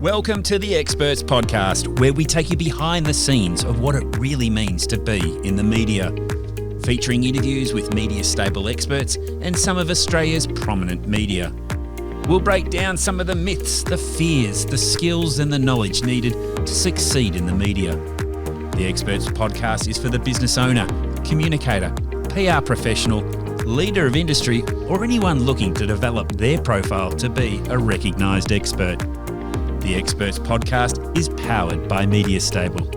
Welcome to the Experts Podcast, where we take you behind the scenes of what it really means to be in the media. Featuring interviews with media-stable experts and some of Australia's prominent media. We'll break down some of the myths, the fears, the skills and the knowledge needed to succeed in the media. The Experts Podcast is for the business owner, communicator, PR professional, leader of industry, or anyone looking to develop their profile to be a recognised expert. The Experts Podcast is powered by Media Stable.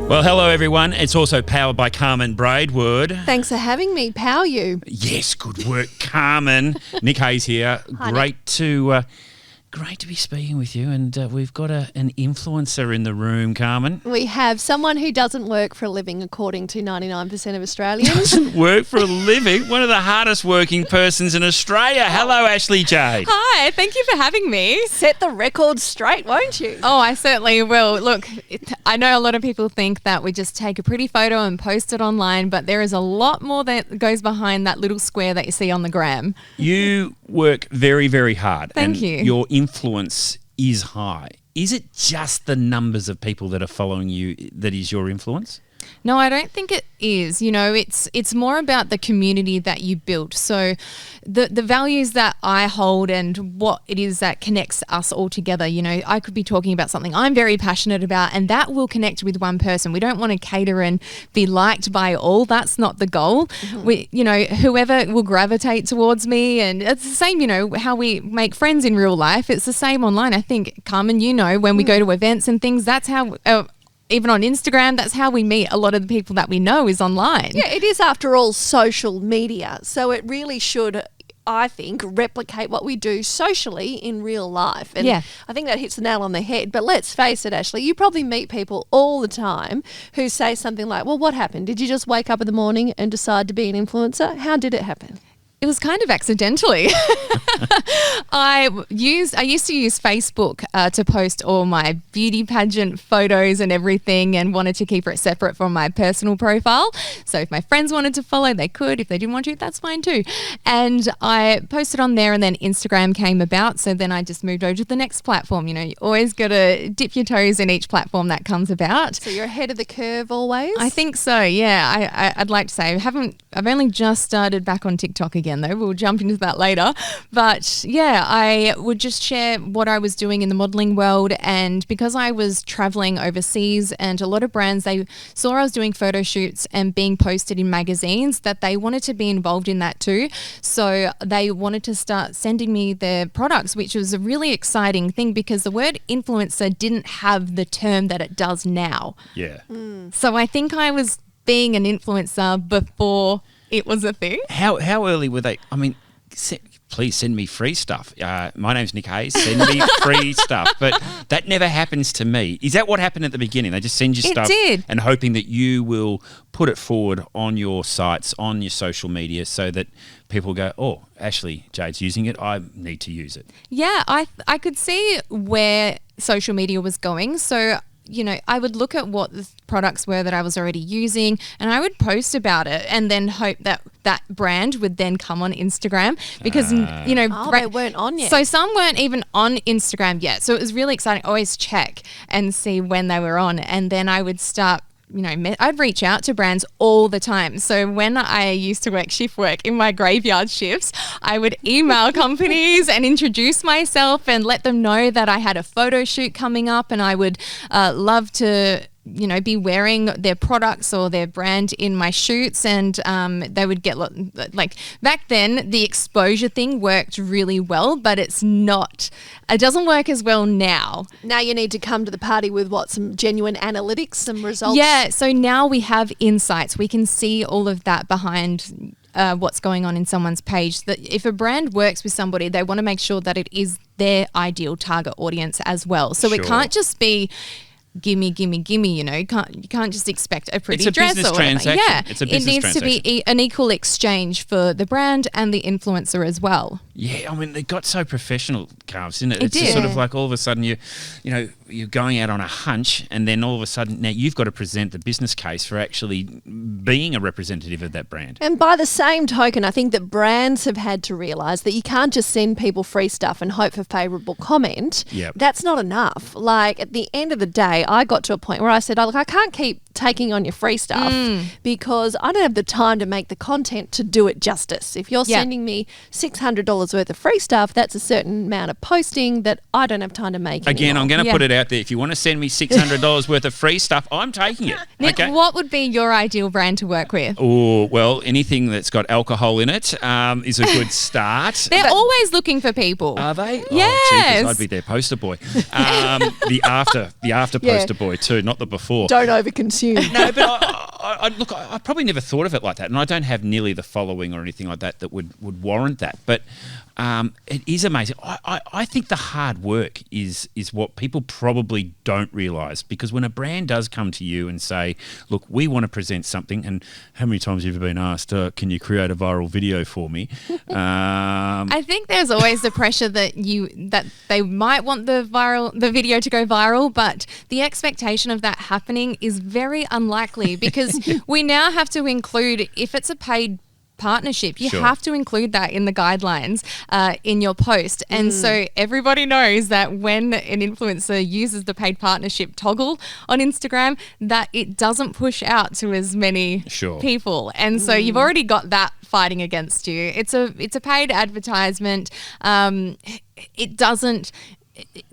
Well, hello everyone. It's also powered by Carmen Braidwood. Thanks for having me. Power you. Yes, good work, Carmen. Nick Hayes here. Hi, Great to be speaking with you, and we've got an influencer in the room, Carmen. We have someone who doesn't work for a living, according to 99% of Australians. Doesn't work for a living? One of the hardest working persons in Australia. Hello, Ashleigh Jade. Hi, thank you for having me. Set the record straight, won't you? Oh, I certainly will. Look, I know a lot of people think that we just take a pretty photo and post it online, but there is a lot more that goes behind that little square that you see on the gram. You work very, very hard. Thank and you. Your influence is high. Is it just the numbers of people that are following you that is your influence? No, I don't think it is. You know, it's more about the community that you build. So the values that I hold and what it is that connects us all together. You know, I could be talking about something I'm very passionate about and that will connect with one person. We don't want to cater and be liked by all. That's not the goal. Mm-hmm. Whoever will gravitate towards me, and it's the same, how we make friends in real life. It's the same online. I think, Carmen, when we go to events and things, that's how... even on Instagram, that's how we meet a lot of the people that we know is online. Yeah, it is, after all, social media. So it really should, I think, replicate what we do socially in real life. And yeah. I think that hits the nail on the head. But let's face it, Ashleigh, you probably meet people all the time who say something like, well, what happened? Did you just wake up in the morning and decide to be an influencer? How did it happen? It was kind of accidentally. I used to use Facebook to post all my beauty pageant photos and everything, and wanted to keep it separate from my personal profile. So if my friends wanted to follow, they could. If they didn't want to, that's fine too. And I posted on there, and then Instagram came about. So then I just moved over to the next platform. You always got to dip your toes in each platform that comes about. So you're ahead of the curve always? I think so, yeah. I'd like to say I've only just started back on TikTok again, though. We'll jump into that later. But yeah, I would just share what I was doing in the modelling world, and because I was travelling overseas and a lot of brands, they saw I was doing photo shoots and being posted in magazines, that they wanted to be involved in that too. So they wanted to start sending me their products, which was a really exciting thing because the word influencer didn't have the term that it does now. Yeah. So I think I was being an influencer before it was a thing. How early were they? I mean, please send me free stuff. My name's Nick Hayes. Send me free stuff. But that never happens to me. Is that what happened at the beginning? They just send you stuff and hoping that you will put it forward on your sites, on your social media, so that people go, oh, Ashleigh Jade's using it. I need to use it. Yeah, I could see where social media was going. So I would look at what the products were that I was already using, and I would post about it and then hope that that brand would then come on Instagram because, they weren't on yet. So some weren't even on Instagram yet. So it was really exciting. Always check and see when they were on, and then I would start I'd reach out to brands all the time. So when I used to work shift work in my graveyard shifts, I would email companies and introduce myself and let them know that I had a photo shoot coming up, and I would love to be wearing their products or their brand in my shoots, and they would get like back then the exposure thing worked really well, but it doesn't work as well now. Now you need to come to the party with some genuine analytics, some results. Yeah, so now we have insights. We can see all of that behind what's going on in someone's page. That if a brand works with somebody, they want to make sure that it is their ideal target audience as as well. It can't just be gimme, you can't just expect a pretty dress or whatever. Transaction. Yeah, it's a business it needs to be an equal exchange for the brand and the influencer as well. Yeah, I mean, they got so professional, Carves, didn't it? It It's just did. sort of like all of a sudden you're going out on a hunch, and then all of a sudden now you've got to present the business case for actually being a representative of that brand. And by the same token, I think that brands have had to realise that you can't just send people free stuff and hope for favourable comment. Yep. That's not enough. Like, at the end of the day, I got to a point where I said, look, I can't keep taking on your free stuff because I don't have the time to make the content to do it justice. If you're sending me $600 worth of free stuff, that's a certain amount of posting that I don't have time to make Again, anymore. I'm going to put it out there. If you want to send me $600 worth of free stuff, I'm taking it. Nick, Okay. what would be your ideal brand to work with? Oh, well, anything that's got alcohol in it is a good start. They're always looking for people. Are they? Yes. Oh, jeepers, I'd be their poster boy. The after poster boy too, not the before. Don't overconsume. No, but I probably never thought of it like that, and I don't have nearly the following or anything like that would warrant that. But it is amazing. I think the hard work is what people probably don't realise, because when a brand does come to you and say, "Look, we want to present something," and how many times have you been asked, "Can you create a viral video for me?" I think there's always the pressure that they might want the video to go viral, but the expectation of that happening is very unlikely, because we now have to include, if it's a paid partnership, you have to include that in the guidelines in your post. And so everybody knows that when an influencer uses the paid partnership toggle on Instagram, that it doesn't push out to as many people. And so you've already got that fighting against you. It's a paid advertisement. The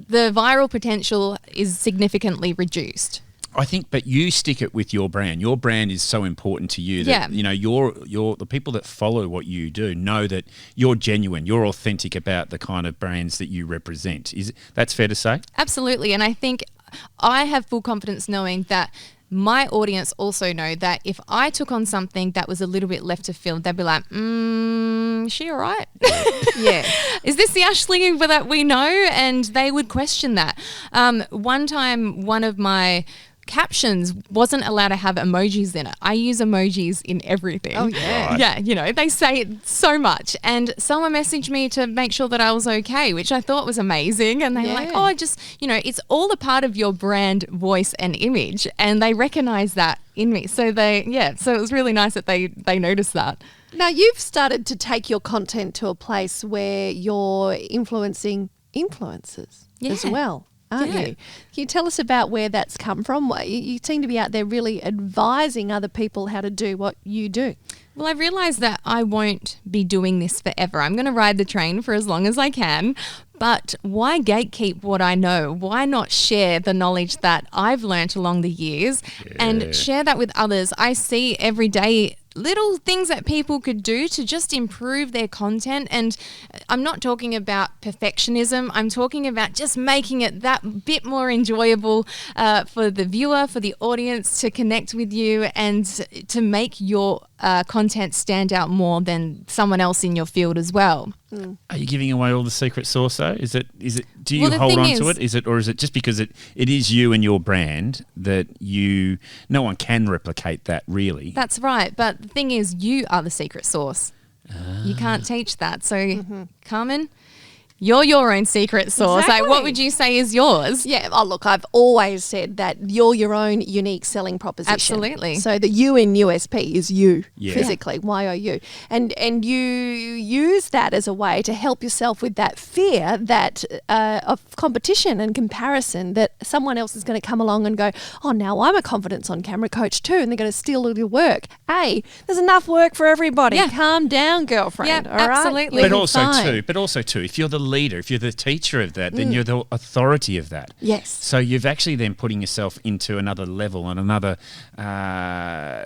viral potential is significantly reduced. I think, but you stick it with your brand. Your brand is so important to you that the people that follow what you do know that you're genuine, you're authentic about the kind of brands that you represent. That's fair to say? Absolutely. And I think I have full confidence knowing that my audience also know that if I took on something that was a little bit left of field, they'd be like, is she all right? Yeah. Is this the Ashleigh that we know? And they would question that. One time, one of my captions wasn't allowed to have emojis in it. I use emojis in everything. Oh, yeah. Right. Yeah, they say it so much. And someone messaged me to make sure that I was okay, which I thought was amazing. And they were like, it's all a part of your brand voice and image. And they recognize that in me. So so it was really nice that they noticed that. Now, you've started to take your content to a place where you're influencing influencers as well, aren't you? Can you tell us about where that's come from? You seem to be out there really advising other people how to do what you do. Well, I've realised that I won't be doing this forever. I'm going to ride the train for as long as I can. But why gatekeep what I know? Why not share the knowledge that I've learnt along the years and share that with others? I see every day little things that people could do to just improve their content. And I'm not talking about perfectionism. I'm talking about just making it that bit more enjoyable for the viewer, for the audience to connect with you and to make your content stand out more than someone else in your field as well. Are you giving away all the secret sauce though? Is it do you hold on to it? Is it just because it is you and your brand that no one can replicate that really? That's right. But the thing is, you are the secret sauce. You can't teach that. So Carmen, you're your own secret sauce. Exactly. Like, what would you say is yours? Yeah. Oh, look, I've always said that you're your own unique selling proposition. Absolutely. So the you in USP is you physically, Yeah. YOU. And you use that as a way to help yourself with that fear that of competition and comparison, that someone else is going to come along and go, oh, now I'm a confidence on camera coach too, and they're going to steal all your work. Hey, there's enough work for everybody. Yeah. Calm down, girlfriend. Yeah, all right? absolutely. You'll But be also fine. too, if you're the leader, if you're the teacher of that, then you're the authority of that. Yes. So you've actually then putting yourself into another level and another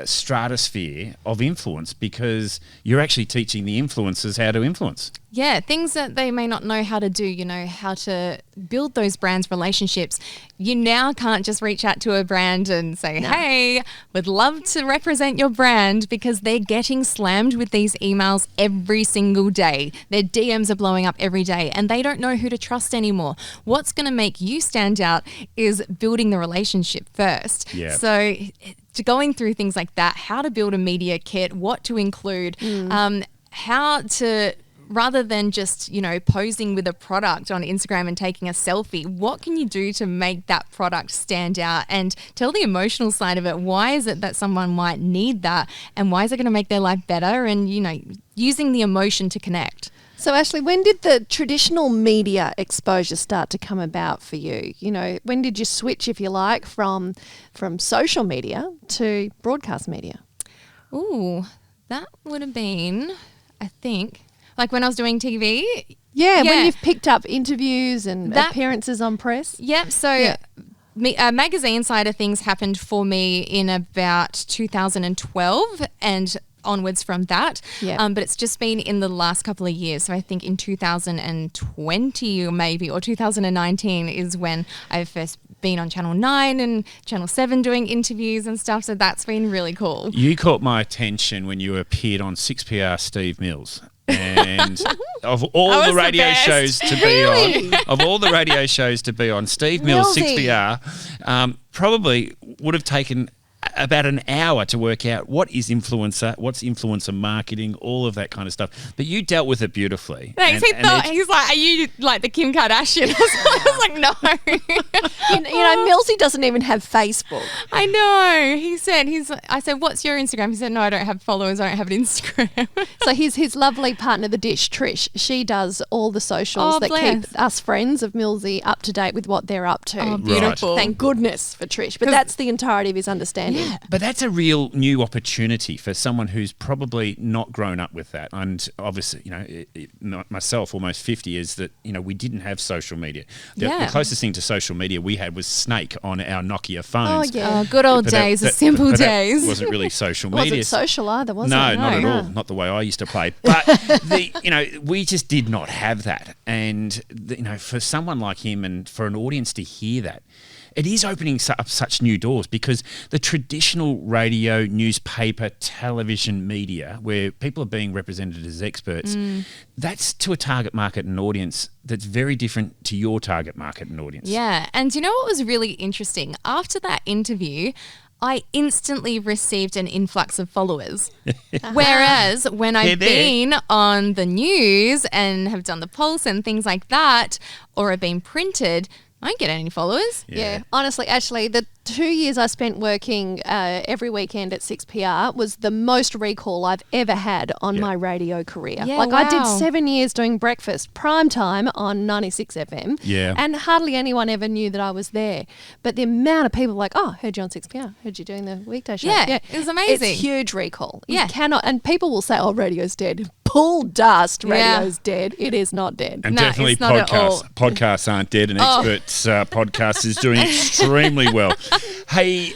stratosphere of influence, because you're actually teaching the influencers how to influence. Yeah, things that they may not know how to do, how to build those brands relationships. You now can't just reach out to a brand and say, hey, would love to represent your brand, because they're getting slammed with these emails every single day. Their DMs are blowing up every day and they don't know who to trust anymore. What's going to make you stand out is building the relationship first. Yeah. So going through things like that, how to build a media kit, what to include, how to rather than just, posing with a product on Instagram and taking a selfie, what can you do to make that product stand out and tell the emotional side of it? Why is it that someone might need that, and why is it going to make their life better? And, using the emotion to connect. So, Ashleigh, when did the traditional media exposure start to come about for you? When did you switch, if you like, from social media to broadcast media? Ooh, that would have been, I think, like when I was doing TV. Yeah, when you've picked up interviews and appearances on press. Yep. So magazine side of things happened for me in about 2012 and onwards from that. But it's just been in the last couple of years. So I think in 2020 or 2019 is when I first been on Channel 9 and Channel 7 doing interviews and stuff. So that's been really cool. You caught my attention when you appeared on 6PR Steve Mills. And of all the radio shows to be on, Steve Mills, 6PR, probably would have taken about an hour to work out what's influencer marketing, all of that kind of stuff. But you dealt with it beautifully. Thanks. He's like, are you like the Kim Kardashian? I was like, no. Millsy doesn't even have Facebook. I know. I said, what's your Instagram? He said, no, I don't have followers. I don't have an Instagram. So his lovely partner, the Dish, Trish, she does all the socials that keep us friends of Millsy up to date with what they're up to. Oh, beautiful. Right. Thank goodness for Trish. But that's the entirety of his understanding. Yeah. But that's a real new opportunity for someone who's probably not grown up with that. And obviously, myself, almost 50, is that, we didn't have social media. The closest thing to social media we had was Snake on our Nokia phones. Oh, yeah. Good old days, the simple days. That wasn't really social media. Wasn't social either, was it? No, not at all. Not the way I used to play. But, we just did not have that. And, for someone like him and for an audience to hear that, it is opening up such new doors, because the traditional radio, newspaper, television media, where people are being represented as experts, that's to a target market and audience that's very different to your target market and audience. Yeah. And you know what was really interesting? After that interview, I instantly received an influx of followers. Whereas when I've been on the news and have done the pulse and things like that, or have been printed, I don't get any followers. Yeah. Honestly, Ashleigh, the 2 years I spent working every weekend at 6PR was the most recall I've ever had on my radio career. Yeah, I did 7 years doing breakfast, prime time on 96 FM. Yeah. And hardly anyone ever knew that I was there. But the amount of people like, oh, heard you on 6PR, heard you doing the weekday show. Yeah, it was amazing. It's huge recall. Yeah. You cannot, and people will say, oh, radio's dead. Pull dust, radio's dead. It is not dead. And definitely podcasts. Podcasts aren't dead, and Experts podcast is doing extremely well. Hey,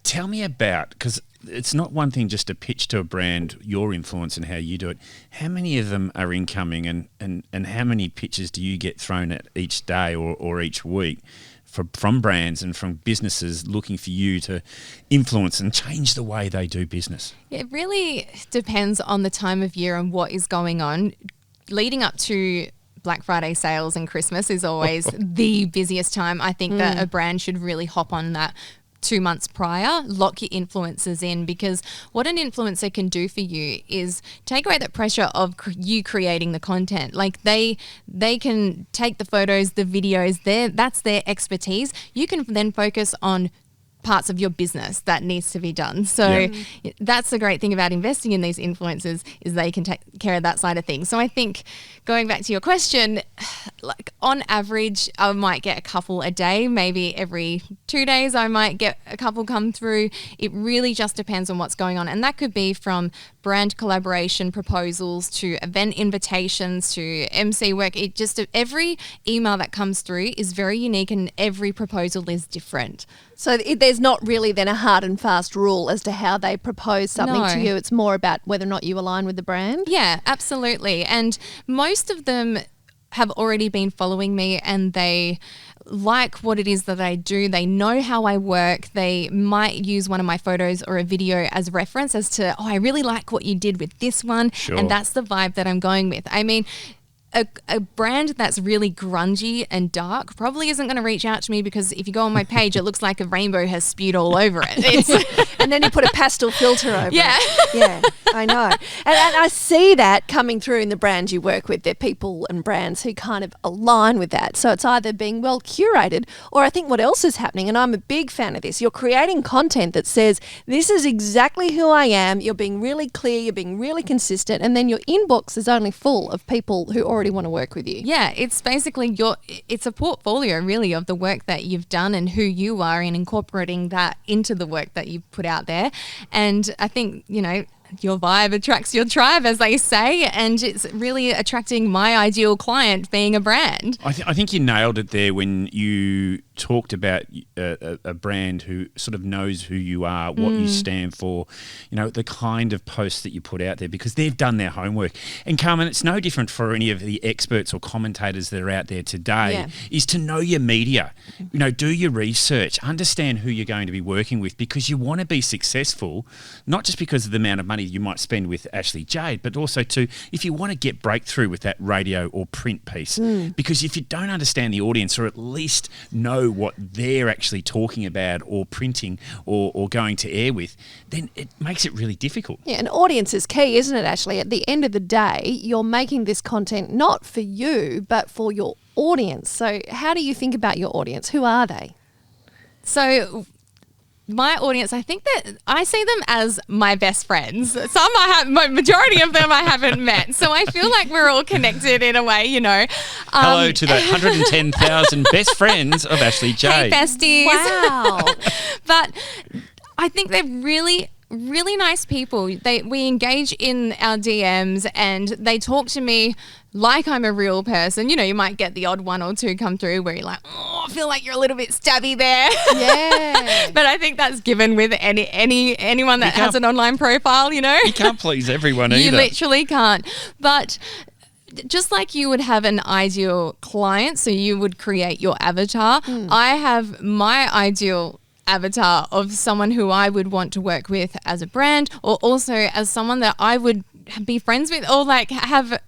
tell me about, because it's not one thing just to pitch to a brand your influence and how you do it. How many of them are incoming, and how many pitches do you get thrown at each day or each week from brands and from businesses looking for you to influence and change the way they do business? It really depends on the time of year and what is going on. Leading up to Black Friday sales and Christmas is always the busiest time. I think that a brand should really hop on that 2 months prior, lock your influencers in, because what an influencer can do for you is take away that pressure of you creating the content. Like they can take the photos, the videos, that's their expertise. You can then focus on parts of your business that needs to be done. So that's the great thing about investing in these influencers, is they can take care of that side of things. So I think, going back to your question, like on average, I might get a couple a day. Maybe every 2 days I might get a couple come through. It really just depends on what's going on. And that could be from brand collaboration proposals to event invitations to MC work. Every email that comes through is very unique, and every proposal is different. So there's not really then a hard and fast rule as to how they propose something to you. It's more about whether or not you align with the brand. Yeah, absolutely. And most of them have already been following me, and they like what it is that I do. They know how I work. They might use one of my photos or a video as reference as to, oh, I really like what you did with this one. Sure. And that's the vibe that I'm going with. I mean, a brand that's really grungy and dark probably isn't going to reach out to me, because if you go on my page, it looks like a rainbow has spewed all over it. And then you put a pastel filter over Yeah. it. Yeah, I know. And I see that coming through in the brands you work with. They're people and brands who kind of align with that. So it's either being well curated, or I think what else is happening, and I'm a big fan of this, you're creating content that says, this is exactly who I am. You're being really clear, you're being really consistent, and then your inbox is only full of people who already want to work with you. Yeah, it's basically it's a portfolio really of the work that you've done and who you are, and incorporating that into the work that you've put out there. And I think, your vibe attracts your tribe, as they say, and it's really attracting my ideal client being a brand. I think you nailed it there when you talked about a brand who sort of knows who you are, what you stand for, the kind of posts that you put out there, because they've done their homework. And Carmen, it's no different for any of the experts or commentators that are out there today, is to know your media, do your research, understand who you're going to be working with, because you want to be successful, not just because of the amount of money you might spend with Ashleigh Jade, but also if you want to get breakthrough with that radio or print piece, because if you don't understand the audience, or at least know what they're actually talking about or printing or going to air with, then it makes it really difficult. Yeah, and audience is key, isn't it, Ashleigh? At the end of the day, you're making this content not for you, but for your audience. So how do you think about your audience? Who are they? So my audience, I think that I see them as my best friends. Majority of them I haven't met. So I feel like we're all connected in a way, Hello to the 110,000 best friends of Ashleigh Jade. Hey, besties. Wow. But I think they're really, really nice people. We engage in our DMs, and they talk to me like I'm a real person. You might get the odd one or two come through where you're like, oh, I feel like you're a little bit stabby there. Yeah. But I think that's given with anyone that has an online profile, You can't please everyone either. You literally can't. But just like you would have an ideal client, so you would create your avatar, I have my ideal avatar of someone who I would want to work with as a brand, or also as someone that I would be friends with, or like have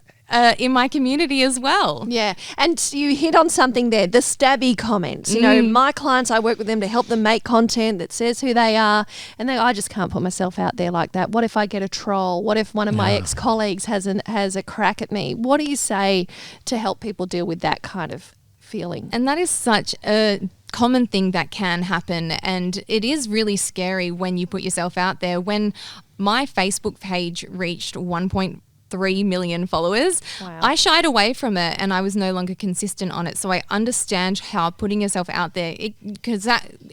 in my community as well. Yeah, and you hit on something there, the stabby comments. My clients, I work with them to help them make content that says who they are, and I just can't put myself out there like that. What if I get a troll? What if one of my ex-colleagues has a crack at me? What do you say to help people deal with that kind of feeling? And that is such a common thing that can happen, and it is really scary when you put yourself out there. When my Facebook page reached 1.3 million followers, I shied away from it, and I was no longer consistent on it. So I understand how putting yourself out there, because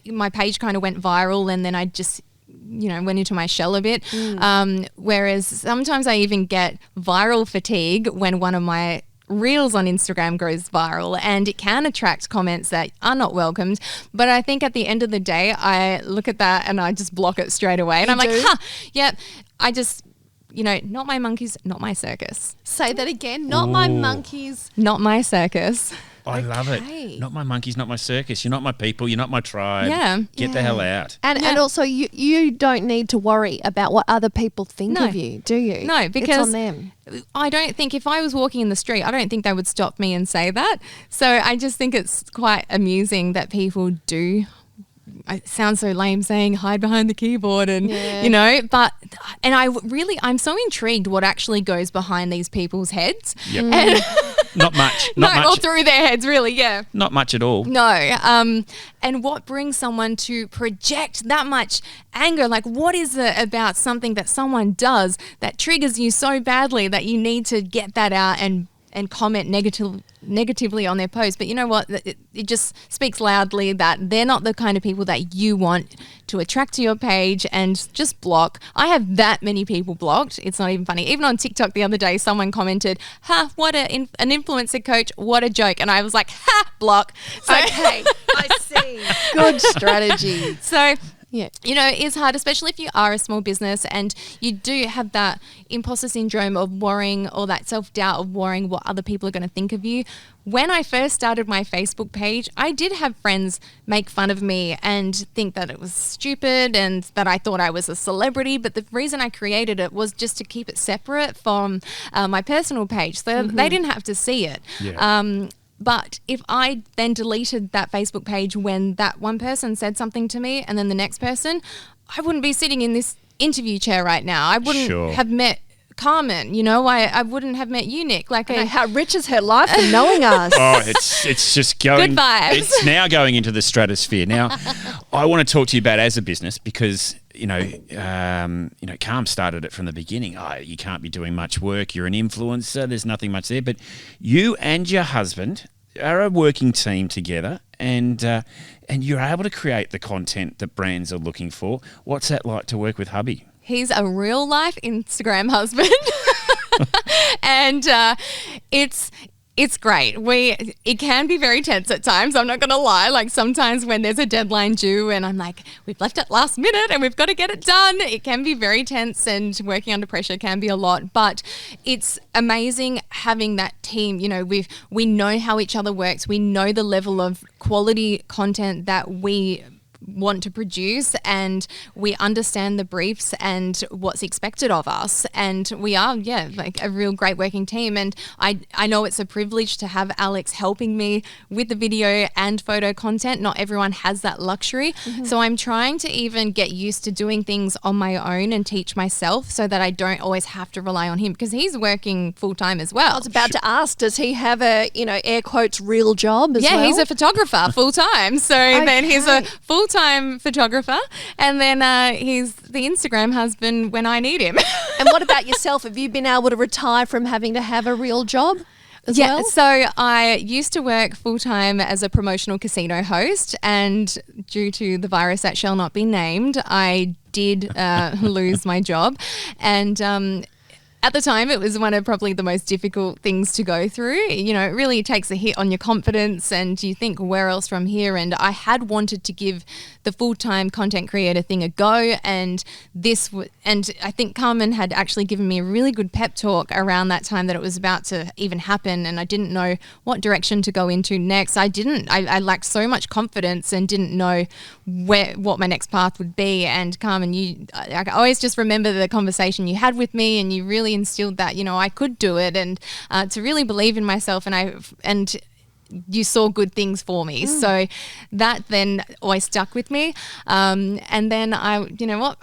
my page kind of went viral, and then I just went into my shell a bit. Whereas sometimes I even get viral fatigue when one of my Reels on Instagram goes viral, and it can attract comments that are not welcomed. But I think at the end of the day, I look at that and I just block it straight away. And I'm like, I just, not my monkeys, not my circus. Say that again. Not my monkeys. Not my circus. I love it. Not my monkeys, not my circus. You're not my people. You're not my tribe. Yeah. Get the hell out. And also, you don't need to worry about what other people think of you, do you? No, because it's on them. I don't think, if I was walking in the street, I don't think they would stop me and say that. So I just think it's quite amusing that people do. It sounds so lame saying hide behind the keyboard and, but I'm so intrigued what actually goes behind these people's heads. Yep. And not much. Not much. Or through their heads, really, yeah. Not much at all. No. And what brings someone to project that much anger? Like, what is it about something that someone does that triggers you so badly that you need to get that out and comment negatively on their post? But you know what? It just speaks loudly that they're not the kind of people that you want to attract to your page, and just block. I have that many people blocked. It's not even funny. Even on TikTok the other day, someone commented, what an influencer coach, what a joke. And I was like, block. So, okay, I see. Good strategy. So Yeah. You know, it is hard, especially if you are a small business and you do have that imposter syndrome of worrying, or that self-doubt of worrying what other people are going to think of you. When I first started my Facebook page, I did have friends make fun of me and think that it was stupid and that I thought I was a celebrity. But the reason I created it was just to keep it separate from my personal page, so they didn't have to see it. Yeah. But if I then deleted that Facebook page when that one person said something to me and then the next person, I wouldn't be sitting in this interview chair right now. I wouldn't have met Carmen, you know, I wouldn't have met you, Nick. Like, how rich is her life for knowing us? Oh, it's just going. Good vibes. It's now going into the stratosphere. Now, I want to talk to you about as a business because Carm started it from the beginning. Oh, you can't be doing much work. You're an influencer. There's nothing much there. But you and your husband are a working team together, and you're able to create the content that brands are looking for. What's that like to work with hubby? He's a real life Instagram husband. And it's great. It can be very tense at times. I'm not going to lie. Like sometimes when there's a deadline due and I'm like, we've left it last minute and we've got to get it done. It can be very tense, and working under pressure can be a lot, but it's amazing having that team. You know, we know how each other works. We know the level of quality content that we want to produce, and we understand the briefs and what's expected of us, and we are like a real great working team. And I know it's a privilege to have Alex helping me with the video and photo content. Not everyone has that luxury, so I'm trying to even get used to doing things on my own and teach myself so that I don't always have to rely on him, because he's working full-time as well. I was about to ask, does he have a, air quotes, real job as well? Yeah, he's a photographer full-time, so then he's a full-time photographer, and then he's the Instagram husband when I need him. And what about yourself? Have you been able to retire from having to have a real job as well? So I used to work full-time as a promotional casino host, and due to the virus that shall not be named, I did lose my job. And at the time, it was one of probably the most difficult things to go through. You know, it really takes a hit on your confidence, and you think, where else from here? And I had wanted to give the full-time content creator thing a go, and and I think Carmen had actually given me a really good pep talk around that time that it was about to even happen, and I didn't know what direction to go into next. I lacked so much confidence and didn't know what my next path would be. And Carmen, I always just remember the conversation you had with me, and you really instilled that, I could do it, and to really believe in myself, and you saw good things for me. So that then always stuck with me. And then I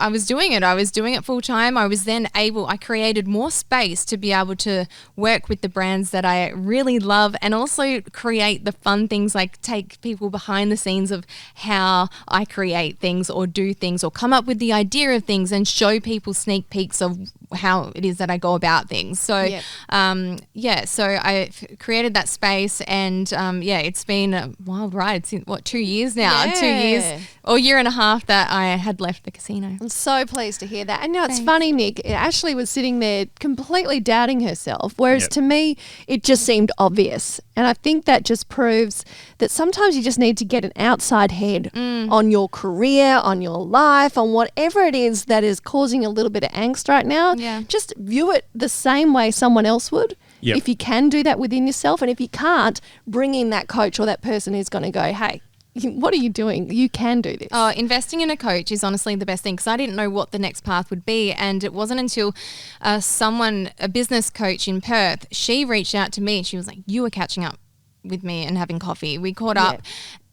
was doing it full time. I created more space to be able to work with the brands that I really love, and also create the fun things, like take people behind the scenes of how I create things or do things or come up with the idea of things, and show people sneak peeks of how it is that I go about things. So, so I created that space, and it's been a wild ride since 2 years now, 2 years or year and a half that I had left the casino. I'm so pleased to hear that. And now it's funny, Nick, Ashleigh was sitting there completely doubting herself, whereas to me, it just seemed obvious. And I think that just proves that sometimes you just need to get an outside head on your career, on your life, on whatever it is that is causing a little bit of angst right now. Yeah. Just view it the same way someone else would. Yep. If you can do that within yourself, and if you can't, bring in that coach or that person who's going to go, hey, what are you doing? You can do this. Oh, investing in a coach is honestly the best thing, because I didn't know what the next path would be. And it wasn't until a business coach in Perth, she reached out to me and she was like, you were catching up with me and having coffee. We caught up,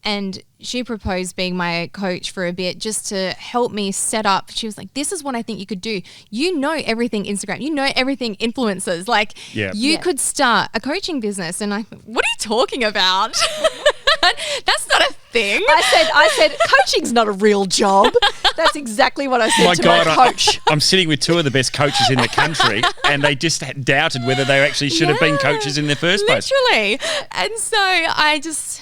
and she proposed being my coach for a bit, just to help me set up. She was like, this is what I think you could do. You know everything Instagram. You know everything influencers. Like, you could start a coaching business. And I thought, what are you talking about? That's not a thing. I said, coaching's not a real job. That's exactly what I said to my coach. I'm sitting with two of the best coaches in the country, and they just doubted whether they actually should have been coaches in the first place. Literally. And so I just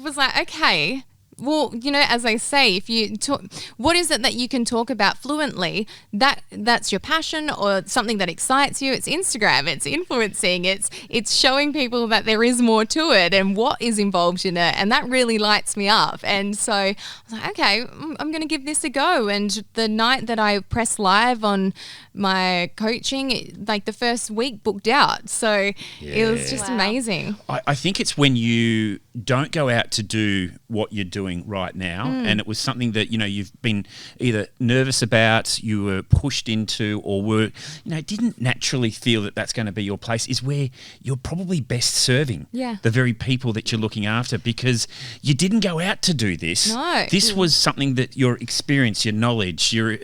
was like, okay, Well, as I say, if you talk, what is it that you can talk about fluently? That's your passion or something that excites you. It's Instagram. It's influencing. It's showing people that there is more to it and what is involved in it, and that really lights me up. And so I was like, okay, I'm going to give this a go. And the night that I pressed live on my coaching, like the first week booked out. So it was just amazing. I think it's when you don't go out to do what you're doing right now, and it was something that you've been either nervous about, you were pushed into, or were didn't naturally feel that that's going to be your place, is where you're probably best serving the very people that you're looking after, because you didn't go out to do this. No. This was something that your experience, your knowledge, your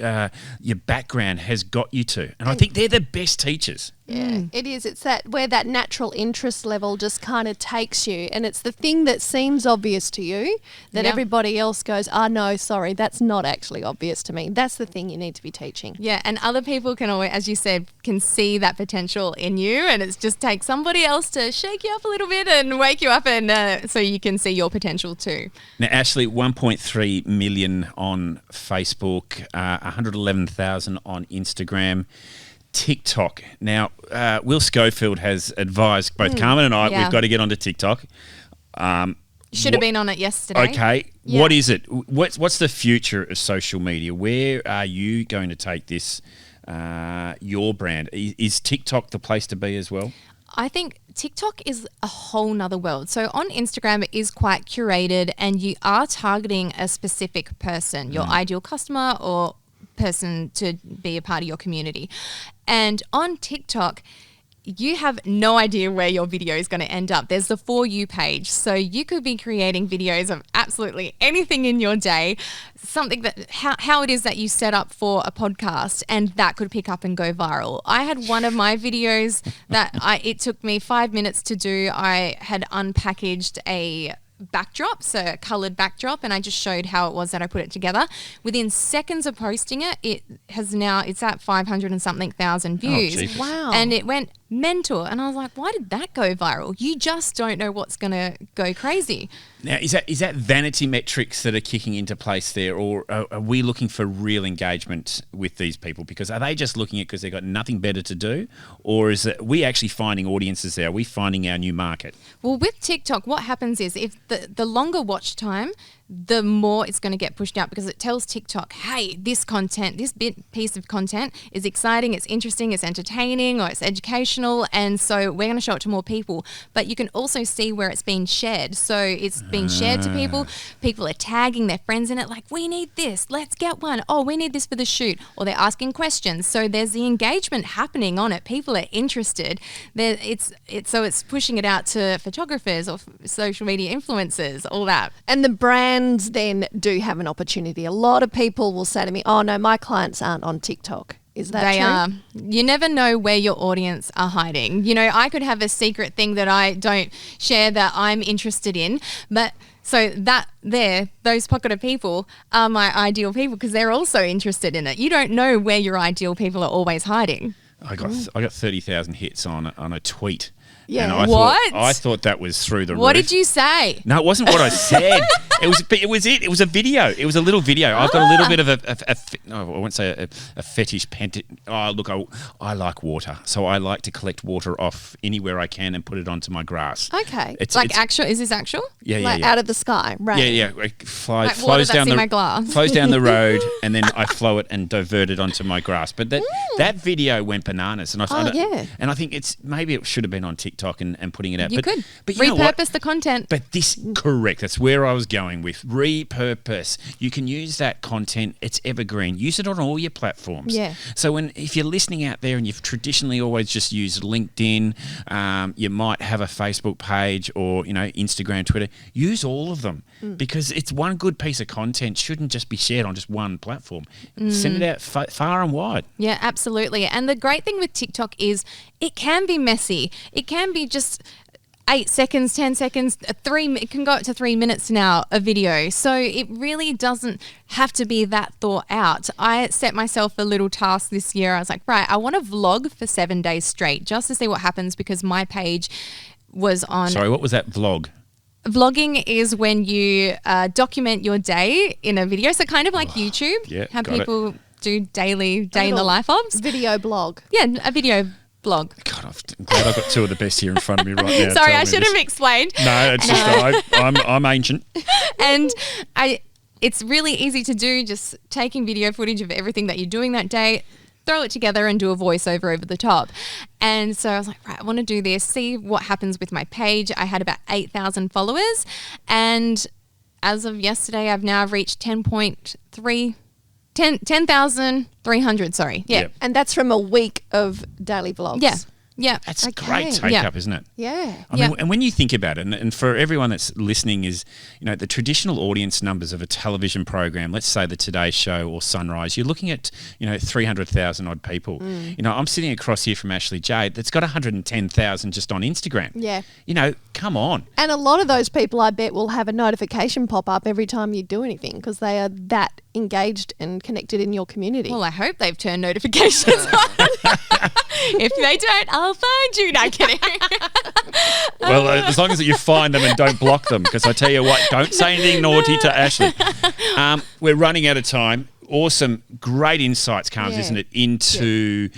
background has got you to, and I think they're the best teachers. Yeah, it is. It's that where that natural interest level just kind of takes you, and it's the thing that seems obvious to you that everybody else goes, no, sorry, that's not actually obvious to me. That's the thing you need to be teaching. Yeah, and other people can always, as you said, can see that potential in you, and it just takes somebody else to shake you up a little bit and wake you up, and so you can see your potential too. Now, Ashleigh, 1.3 million on Facebook, 111,000 on Instagram. TikTok. Now, Will Schofield has advised both Carmen and I, we've got to get onto TikTok. Should have been on it yesterday. Okay. Yeah. What is it? What's the future of social media? Where are you going to take this, your brand? Is TikTok the place to be as well? I think TikTok is a whole nother world. So on Instagram, it is quite curated, and you are targeting a specific person, your ideal customer or person to be a part of your community. And on TikTok, you have no idea where your video is going to end up. There's the For You page. So you could be creating videos of absolutely anything in your day, something that how it is that you set up for a podcast, and that could pick up and go viral. I had one of my videos that it took me 5 minutes to do. I had unpackaged a backdrop, so a coloured backdrop, and I just showed how it was that I put it together. Within seconds of posting it, it's at 500 and something thousand views. Wow. And it went mental, and I was like, why did that go viral? You just don't know what's going to go crazy. Now, is that vanity metrics that are kicking into place there, or are we looking for real engagement with these people? Because are they just looking at because they've got nothing better to do, or is it we actually finding audiences there? Are we finding our new market? Well, with TikTok, what happens is if the longer watch time, the more it's going to get pushed out, because it tells TikTok, hey, this piece of content is exciting, it's interesting, it's entertaining, or it's educational, and so we're going to show it to more people. But you can also see where it's been shared. So it's being shared to people. People are tagging their friends in it, like, we need this, let's get one. Oh, we need this for the shoot. Or they're asking questions. So there's the engagement happening on it. People are interested. So it's pushing it out to photographers or social media influencers, all that. And the brands then do have an opportunity. A lot of people will say to me, oh no, my clients aren't on TikTok. Is that they true? are. You never know where your audience are hiding. I could have a secret thing that I don't share that I'm interested in, but so those pocket of people are my ideal people because they're also interested in it. You don't know where your ideal people are always hiding. I got 30,000 hits on a tweet. Yeah. And I thought that was through the roof. What did you say? No, it wasn't what I said. It was a video. It was a little video. I've got a little bit of I won't say a fetish. Look, I like water, so I like to collect water off anywhere I can and put it onto my grass. Okay. Actual? Is this actual? Yeah. Out of the sky, right? Yeah. It flows water down that's in my glass. flows down the road, and then I flow it and divert it onto my grass. But that video went bananas, and and I think maybe it should have been on TikTok and putting it out. You could repurpose the content. But correct. That's where I was going with repurpose. You can use that content. It's evergreen. Use it on all your platforms. Yeah. So if you're listening out there and you've traditionally always just used LinkedIn, you might have a Facebook page or Instagram, Twitter. Use all of them because it's one good piece of content shouldn't just be shared on just one platform. Send it out far and wide. Yeah, absolutely. And the great thing with TikTok is it can be messy. It can be just 8 seconds, 10 seconds, it can go up to 3 minutes now, a video. So it really doesn't have to be that thought out. I set myself a little task this year. I was like, right, I want to vlog for 7 days straight just to see what happens because my page was on... Sorry, what was that vlog? Vlogging is when you document your day in a video. So kind of like YouTube, yeah, how got people do daily day in the life of. Video blog. Yeah, a video blog. God, I'm glad I've got two of the best here in front of me right now. Sorry, I should have explained. No, it's just I'm ancient. And it's really easy to do, just taking video footage of everything that you're doing that day, throw it together and do a voiceover over the top. And so I was like, right, I want to do this, see what happens with my page. I had about 8,000 followers. And as of yesterday, I've now reached 10,300, sorry. Yeah. Yep. And that's from a week of daily vlogs. Yeah. Yeah. That's Okay. great take-up, isn't it? Yeah. I mean, and when you think about it, and for everyone that's listening is, the traditional audience numbers of a television program, let's say the Today Show or Sunrise, you're looking at, 300,000 odd people. I'm sitting across here from Ashleigh Jade that's got 110,000 just on Instagram. Yeah. Come on. And a lot of those people, I bet, will have a notification pop up every time you do anything because they are that engaged and connected in your community. Well, I hope they've turned notifications on. If they don't, I'll find you. No, kidding. Well, as long as you find them and don't block them, because I tell you what, don't say anything naughty to Ashleigh. We're running out of time. Awesome, great insights, Carmen, isn't it, into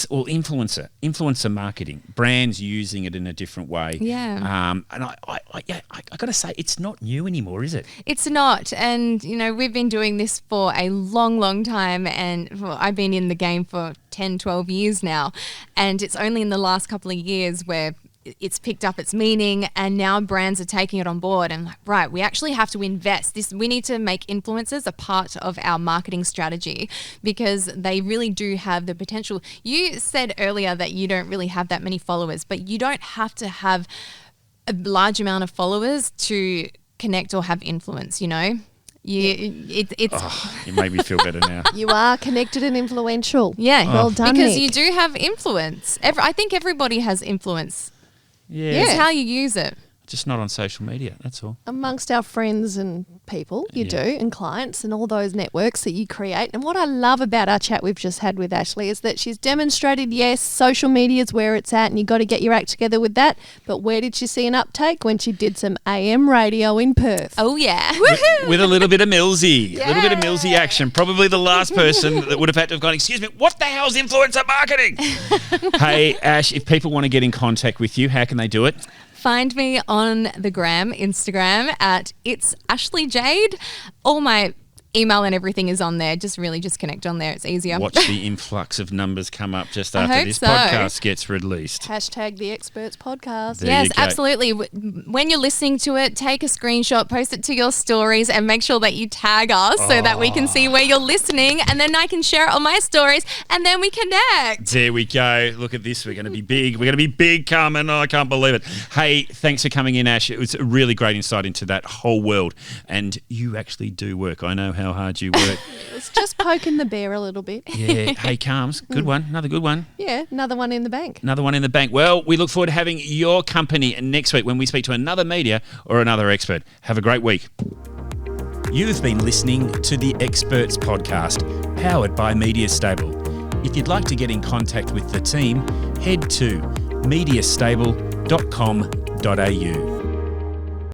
influencer marketing, brands using it in a different way. Yeah. And I got to say, it's not new anymore, is it? It's not. And, we've been doing this for a long, long time. And I've been in the game for 10, 12 years now. And it's only in the last couple of years where it's picked up its meaning, and now brands are taking it on board and like, right, we actually have to invest this. We need to make influencers a part of our marketing strategy because they really do have the potential. You said earlier that you don't really have that many followers, but you don't have to have a large amount of followers to connect or have influence, You made me feel better now. You are connected and influential. Yeah. Well done, because Nick. you do have influence. I think everybody has influence. Yeah. It's how you use it. Just not on social media, that's all. Amongst our friends and people, you do, and clients and all those networks that you create. And what I love about our chat we've just had with Ashleigh is that she's demonstrated, yes, social media is where it's at and you've got to get your act together with that. But where did she see an uptake? When she did some AM radio in Perth. Oh, yeah. With a little bit of Millsy. A little bit of Millsy action. Probably the last person that would have had to have gone, excuse me, what the hell's influencer marketing? Hey, Ash, if people want to get in contact with you, how can they do it? Find me on the Instagram at It's Ashleigh Jade. All my email and everything is on there. Just connect on there. It's easier. Watch the influx of numbers come up just after this so. podcast gets released. Hashtag the Experts Podcast. There Yes, you go. absolutely. When you're listening to it, take a screenshot, post it to your stories and make sure that you tag us so that we can see where you're listening, and then I can share it on my stories and then we connect. There we go. Look at this. We're going to be big. We're going to be big, Carmen. Oh, I can't believe it. Hey, thanks for coming in, Ash. It was a really great insight into that whole world. And you actually do work. I know how hard you work. It's just poking the bear a little bit. Yeah. Hey, Carms. Good one. Another good one. Yeah, another one in the bank. Another one in the bank. Well, we look forward to having your company next week when we speak to another media or another expert. Have a great week. You've been listening to the Experts Podcast, powered by Media Stable. If you'd like to get in contact with the team, head to mediastable.com.au.